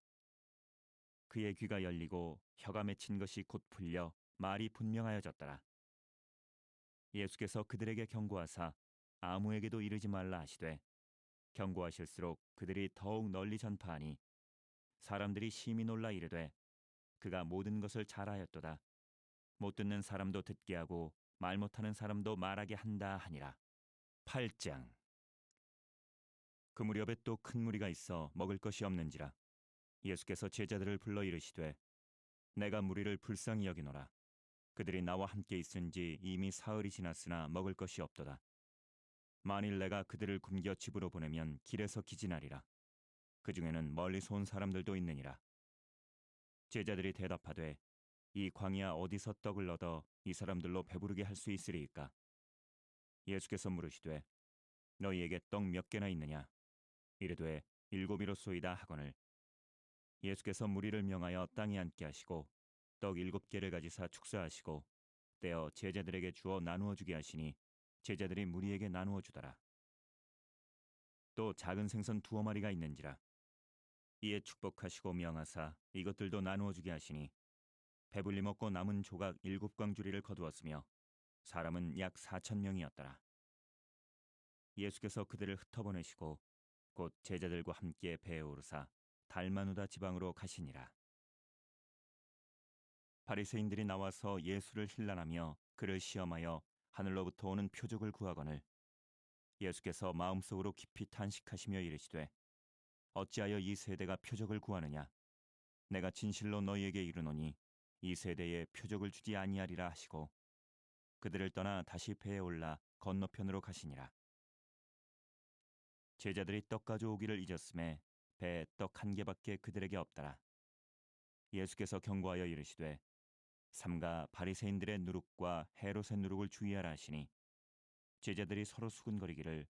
그의 귀가 열리고 혀가 맺힌 것이 곧 풀려 말이 분명하여졌더라. 예수께서 그들에게 경고하사 아무에게도 이르지 말라 하시되 경고하실수록 그들이 더욱 널리 전파하니 사람들이 심히 놀라 이르되 그가 모든 것을 잘하였도다. 못 듣는 사람도 듣게 하고 말 못하는 사람도 말하게 한다 하니라. 8장. 그 무렵에 또 큰 무리가 있어 먹을 것이 없는지라 예수께서 제자들을 불러 이르시되 내가 무리를 불쌍히 여기노라. 그들이 나와 함께 있은지 이미 사흘이 지났으나 먹을 것이 없도다. 만일 내가 그들을 굶겨 집으로 보내면 길에서 기진하리라. 그 중에는 멀리서 온 사람들도 있느니라. 제자들이 대답하되 이 광야 어디서 떡을 얻어 이 사람들로 배부르게 할 수 있으리이까? 예수께서 물으시되 너희에게 떡 몇 개나 있느냐? 이르되 일곱이로소이다 하거늘 예수께서 무리를 명하여 땅에 앉게 하시고 떡 7개를 가지사 축사하시고 떼어 제자들에게 주어 나누어 주게 하시니 제자들이 무리에게 나누어 주더라. 또 작은 생선 2마리가 있는지라 이에 축복하시고 명하사 이것들도 나누어 주게 하시니 배불리 먹고 남은 조각 7광주리를 거두었으며 사람은 약 4,000명이었더라. 예수께서 그들을 흩어보내시고 곧 제자들과 함께 배에 오르사 달마누다 지방으로 가시니라. 바리새인들이 나와서 예수를 힐난하며 그를 시험하여 하늘로부터 오는 표적을 구하거늘 예수께서 마음속으로 깊이 탄식하시며 이르시되 어찌하여 이 세대가 표적을 구하느냐? 내가 진실로 너희에게 이르노니 이 세대에 표적을 주지 아니하리라 하시고 그들을 떠나 다시 배에 올라 건너편으로 가시니라. 제자들이 떡 가져오기를 잊었음에 배에 떡 1개밖에 그들에게 없더라. 예수께서 경고하여 이르시되 삼가 바리새인들의 누룩과 헤롯의 누룩을 주의하라 하시니 제자들이 서로 수군거리기를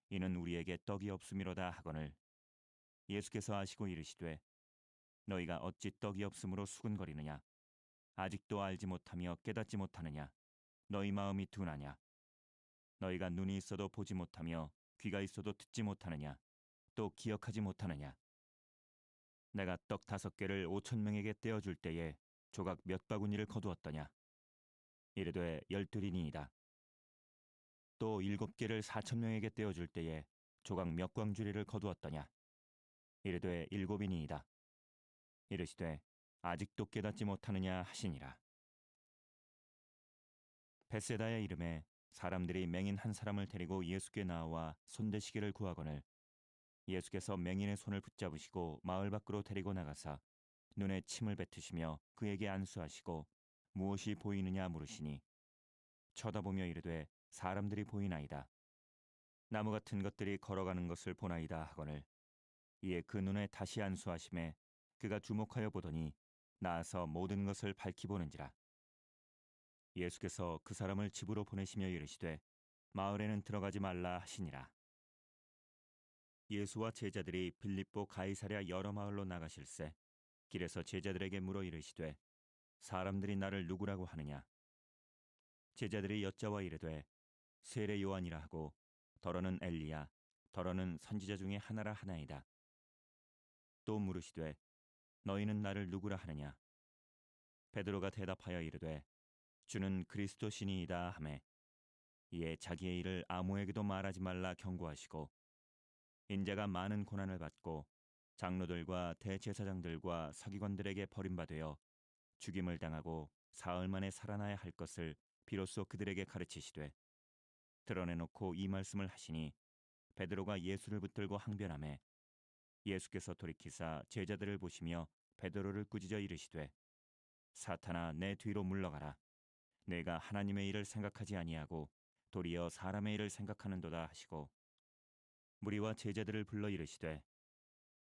이는 우리에게 떡이 없음이로다 하거늘 예수께서 아시고 이르시되 너희가 어찌 떡이 없음으로 수군거리느냐? 아직도 알지 못하며 깨닫지 못하느냐? 너희 마음이 둔하냐? 너희가 눈이 있어도 보지 못하며 귀가 있어도 듣지 못하느냐? 또 기억하지 못하느냐? 내가 떡 5개를 5,000명에게 떼어줄 때에 조각 몇 바구니를 거두었더냐? 이르되 12이니이다. 또 7개를 4,000명에게 떼어줄 때에 조각 몇 광주리를 거두었더냐? 이르되 7이니이다. 이르시되 아직도 깨닫지 못하느냐 하시니라. 벳세다의 이름에 사람들이 맹인 한 사람을 데리고 예수께 나와 손대시기를 구하거늘 예수께서 맹인의 손을 붙잡으시고 마을 밖으로 데리고 나가사 눈에 침을 뱉으시며 그에게 안수하시고 무엇이 보이느냐 물으시니 쳐다보며 이르되 사람들이 보이나이다. 나무 같은 것들이 걸어가는 것을 보나이다 하거늘 이에 그 눈에 다시 안수하심에 그가 주목하여 보더니 나아서 모든 것을 밝히 보는지라. 예수께서 그 사람을 집으로 보내시며 이르시되 마을에는 들어가지 말라 하시니라. 예수와 제자들이 빌립보 가이사랴 여러 마을로 나가실새 길에서 제자들에게 물어 이르시되 사람들이 나를 누구라고 하느냐? 제자들이 여짜와 이르되 세례 요한이라 하고 더러는 엘리야 더러는 선지자 중에 하나라 하나이다. 또 물으시되 너희는 나를 누구라 하느냐? 베드로가 대답하여 이르되 주는 그리스도시니이다 하매 이에 자기의 일을 아무에게도 말하지 말라 경고하시고 인자가 많은 고난을 받고 장로들과 대제사장들과 서기관들에게 버림받아 죽임을 당하고 사흘 만에 살아나야 할 것을 비로소 그들에게 가르치시되 드러내놓고 이 말씀을 하시니 베드로가 예수를 붙들고 항변하매 예수께서 돌이키사 제자들을 보시며 베드로를 꾸짖어 이르시되 사탄아 내 뒤로 물러가라. 내가 하나님의 일을 생각하지 아니하고 도리어 사람의 일을 생각하는도다 하시고 무리와 제자들을 불러 이르시되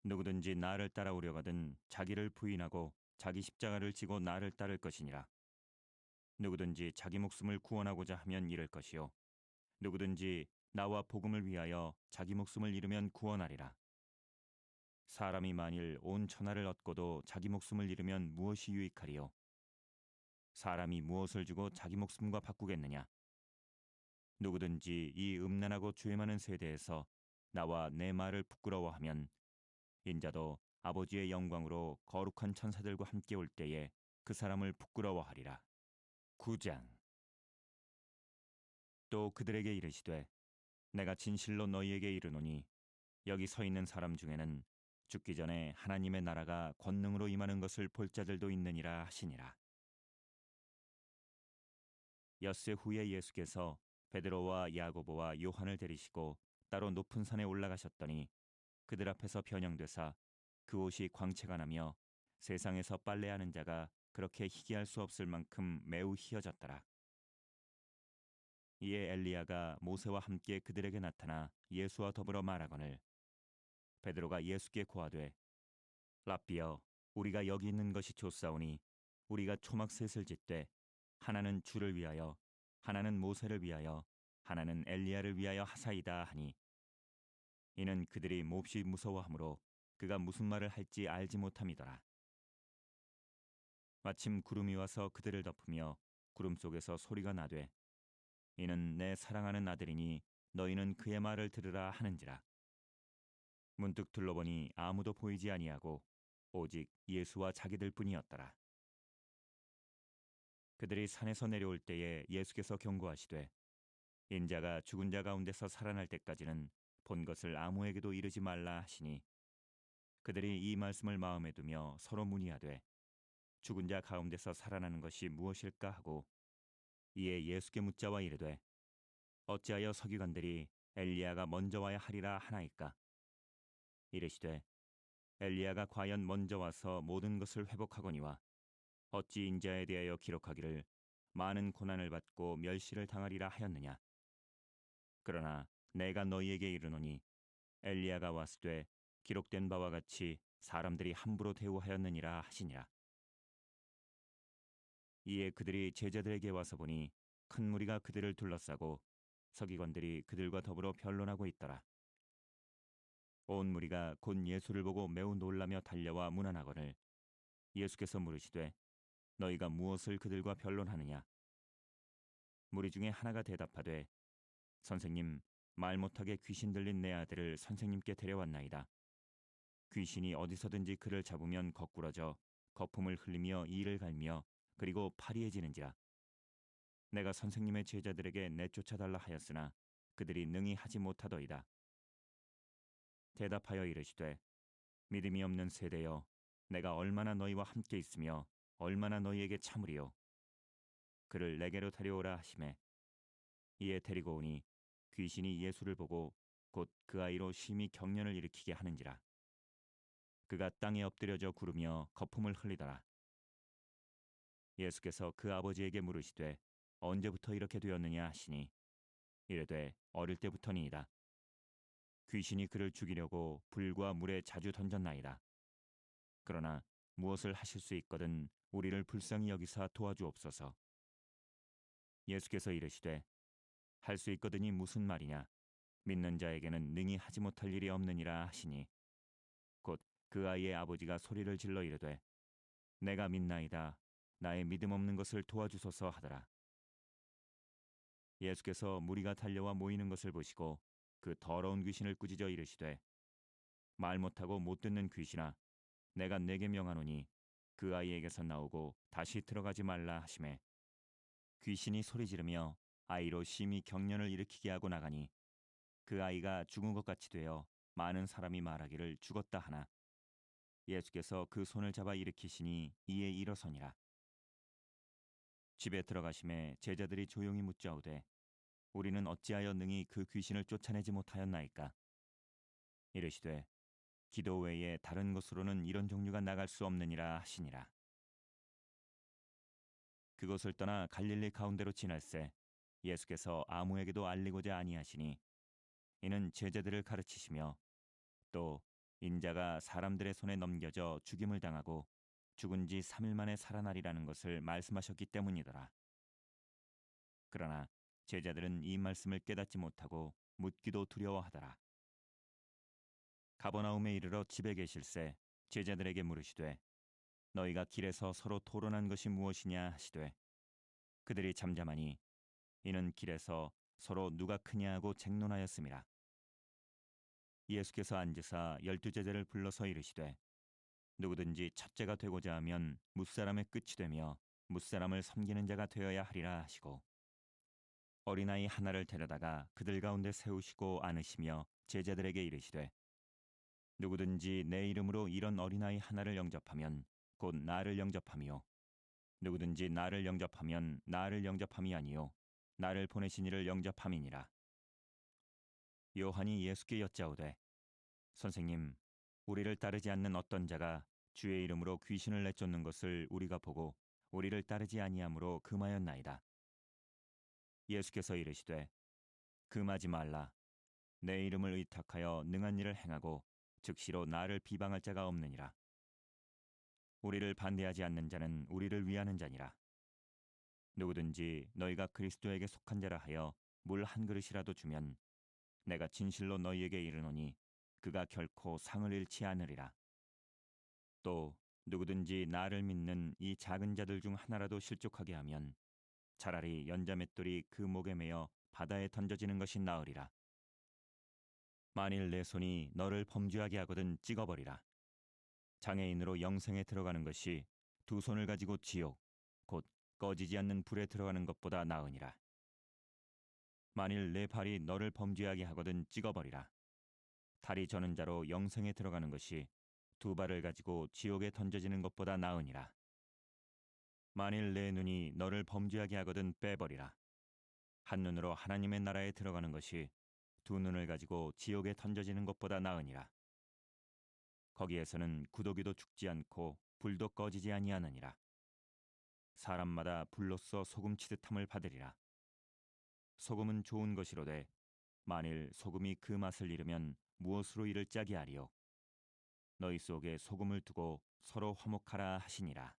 누구든지 나를 따라오려거든 자기를 부인하고 자기 십자가를 지고 나를 따를 것이니라. 누구든지 자기 목숨을 구원하고자 하면 잃을 것이요 누구든지 나와 복음을 위하여 자기 목숨을 잃으면 구원하리라. 사람이 만일 온 천하를 얻고도 자기 목숨을 잃으면 무엇이 유익하리요? 사람이 무엇을 주고 자기 목숨과 바꾸겠느냐? 누구든지 이 음란하고 죄 많은 세대에서 나와 내 말을 부끄러워하면 인자도 아버지의 영광으로 거룩한 천사들과 함께 올 때에 그 사람을 부끄러워하리라. 9장. 또 그들에게 이르시되 내가 진실로 너희에게 이르노니 여기 서 있는 사람 중에는 죽기 전에 하나님의 나라가 권능으로 임하는 것을 볼 자들도 있느니라 하시니라. 엿새 후에 예수께서 베드로와 야고보와 요한을 데리시고 따로 높은 산에 올라가셨더니 그들 앞에서 변형되사 그 옷이 광채가 나며 세상에서 빨래하는 자가 그렇게 희귀할 수 없을 만큼 매우 희어졌더라. 이에 엘리야가 모세와 함께 그들에게 나타나 예수와 더불어 말하거늘 베드로가 예수께 고하되 랍비여 우리가 여기 있는 것이 좋사오니 우리가 초막셋을 짓되 하나는 주를 위하여 하나는 모세를 위하여 하나는 엘리야를 위하여 하사이다 하니 이는 그들이 몹시 무서워하므로 그가 무슨 말을 할지 알지 못함이더라. 마침 구름이 와서 그들을 덮으며 구름 속에서 소리가 나되 이는 내 사랑하는 아들이니 너희는 그의 말을 들으라 하는지라. 문득 둘러보니 아무도 보이지 아니하고 오직 예수와 자기들 뿐이었더라. 그들이 산에서 내려올 때에 예수께서 경고하시되 인자가 죽은 자 가운데서 살아날 때까지는 본 것을 아무에게도 이르지 말라 하시니 그들이 이 말씀을 마음에 두며 서로 문의하되 죽은 자 가운데서 살아나는 것이 무엇일까 하고 이에 예수께 묻자와 이르되 어찌하여 서기관들이 엘리야가 먼저 와야 하리라 하나이까. 이르시되 엘리야가 과연 먼저 와서 모든 것을 회복하거니와 어찌 인자에 대하여 기록하기를 많은 고난을 받고 멸시를 당하리라 하였느냐. 그러나 내가 너희에게 이르노니 엘리야가 왔으되 기록된 바와 같이 사람들이 함부로 대우하였느니라 하시니라. 이에 그들이 제자들에게 와서 보니 큰 무리가 그들을 둘러싸고 서기관들이 그들과 더불어 변론하고 있더라. 온 무리가 곧 예수를 보고 매우 놀라며 달려와 문안하거늘 예수께서 물으시되 너희가 무엇을 그들과 변론하느냐. 무리 중에 하나가 대답하되 선생님 말 못하게 귀신 들린 내 아들을 선생님께 데려왔나이다. 귀신이 어디서든지 그를 잡으면 거꾸러져 거품을 흘리며 이를 갈며 그리고 파리해지는지라. 내가 선생님의 제자들에게 내쫓아달라 하였으나 그들이 능히 하지 못하더이다. 대답하여 이르시되 믿음이 없는 세대여 내가 얼마나 너희와 함께 있으며 얼마나 너희에게 참으리요. 그를 내게로 데려오라 하시매 이에 데리고 오니 귀신이 예수를 보고 곧 그 아이로 심히 경련을 일으키게 하는지라. 그가 땅에 엎드려져 구르며 거품을 흘리더라. 예수께서 그 아버지에게 물으시되 언제부터 이렇게 되었느냐 하시니 이르되 어릴 때부터니이다. 귀신이 그를 죽이려고 불과 물에 자주 던졌나이다. 그러나 무엇을 하실 수 있거든 우리를 불쌍히 여기사 도와주옵소서. 예수께서 이르시되 할 수 있거든이 무슨 말이냐. 믿는 자에게는 능히 하지 못할 일이 없느니라 하시니 곧 그 아이의 아버지가 소리를 질러 이르되 내가 믿나이다. 나의 믿음 없는 것을 도와주소서 하더라. 예수께서 무리가 달려와 모이는 것을 보시고 그 더러운 귀신을 꾸짖어 이르시되 말 못하고 못 듣는 귀신아 내가 네게 명하노니 그 아이에게서 나오고 다시 들어가지 말라 하시매 귀신이 소리 지르며 아이로 심히 경련을 일으키게 하고 나가니 그 아이가 죽은 것 같이 되어 많은 사람이 말하기를 죽었다 하나 예수께서 그 손을 잡아 일으키시니 이에 일어서니라. 집에 들어가심에 제자들이 조용히 묻자오되 우리는 어찌하여 능히 그 귀신을 쫓아내지 못하였나이까. 이르시되 기도 외에 다른 곳으로는 이런 종류가 나갈 수 없느니라 하시니라. 그곳을 떠나 갈릴리 가운데로 지날새 예수께서 아무에게도 알리고자 아니하시니 이는 제자들을 가르치시며 또 인자가 사람들의 손에 넘겨져 죽임을 당하고 죽은 지 3일 만에 살아나리라는 것을 말씀하셨기 때문이더라. 그러나 제자들은 이 말씀을 깨닫지 못하고 묻기도 두려워하더라. 가버나움에 이르러 집에 계실새 제자들에게 물으시되 너희가 길에서 서로 토론한 것이 무엇이냐 하시되 그들이 잠잠하니 이는 길에서 서로 누가 크냐 하고 쟁론하였음이라. 예수께서 앉으사 12제자를 불러서 이르시되 누구든지 첫째가 되고자 하면 뭇사람의 끝이 되며 뭇사람을 섬기는 자가 되어야 하리라 하시고 어린아이 하나를 데려다가 그들 가운데 세우시고 안으시며 제자들에게 이르시되 누구든지 내 이름으로 이런 어린아이 하나를 영접하면 곧 나를 영접함이요 누구든지 나를 영접하면 나를 영접함이 아니요 나를 보내신 이를 영접함이니라. 요한이 예수께 여짜오되 선생님 우리를 따르지 않는 어떤 자가 주의 이름으로 귀신을 내쫓는 것을 우리가 보고 우리를 따르지 아니하므로 금하였나이다. 예수께서 이르시되 금하지 말라. 내 이름을 의탁하여 능한 일을 행하고 즉시로 나를 비방할 자가 없느니라. 우리를 반대하지 않는 자는 우리를 위하는 자니라. 누구든지 너희가 그리스도에게 속한 자라 하여 물 한 그릇이라도 주면 내가 진실로 너희에게 이르노니 그가 결코 상을 잃지 않으리라. 또 누구든지 나를 믿는 이 작은 자들 중 하나라도 실족하게 하면 차라리 연자맷돌이 그 목에 매어 바다에 던져지는 것이 나으리라. 만일 내 손이 너를 범죄하게 하거든 찍어버리라. 장애인으로 영생에 들어가는 것이 두 손을 가지고 지옥 곧 꺼지지 않는 불에 들어가는 것보다 나으니라. 만일 내 발이 너를 범죄하게 하거든 찍어버리라. 다리 저는 자로 영생에 들어가는 것이 두 발을 가지고 지옥에 던져지는 것보다 나으니라. 만일 내 눈이 너를 범죄하게 하거든 빼버리라. 한 눈으로 하나님의 나라에 들어가는 것이 두 눈을 가지고 지옥에 던져지는 것보다 나으니라. 거기에서는 구더기도 죽지 않고 불도 꺼지지 아니하느니라. 사람마다 불로써 소금 치듯함을 받으리라. 소금은 좋은 것이로되 만일 소금이 그 맛을 잃으면 무엇으로 이를 짜게 하리요. 너희 속에 소금을 두고 서로 화목하라 하시니라.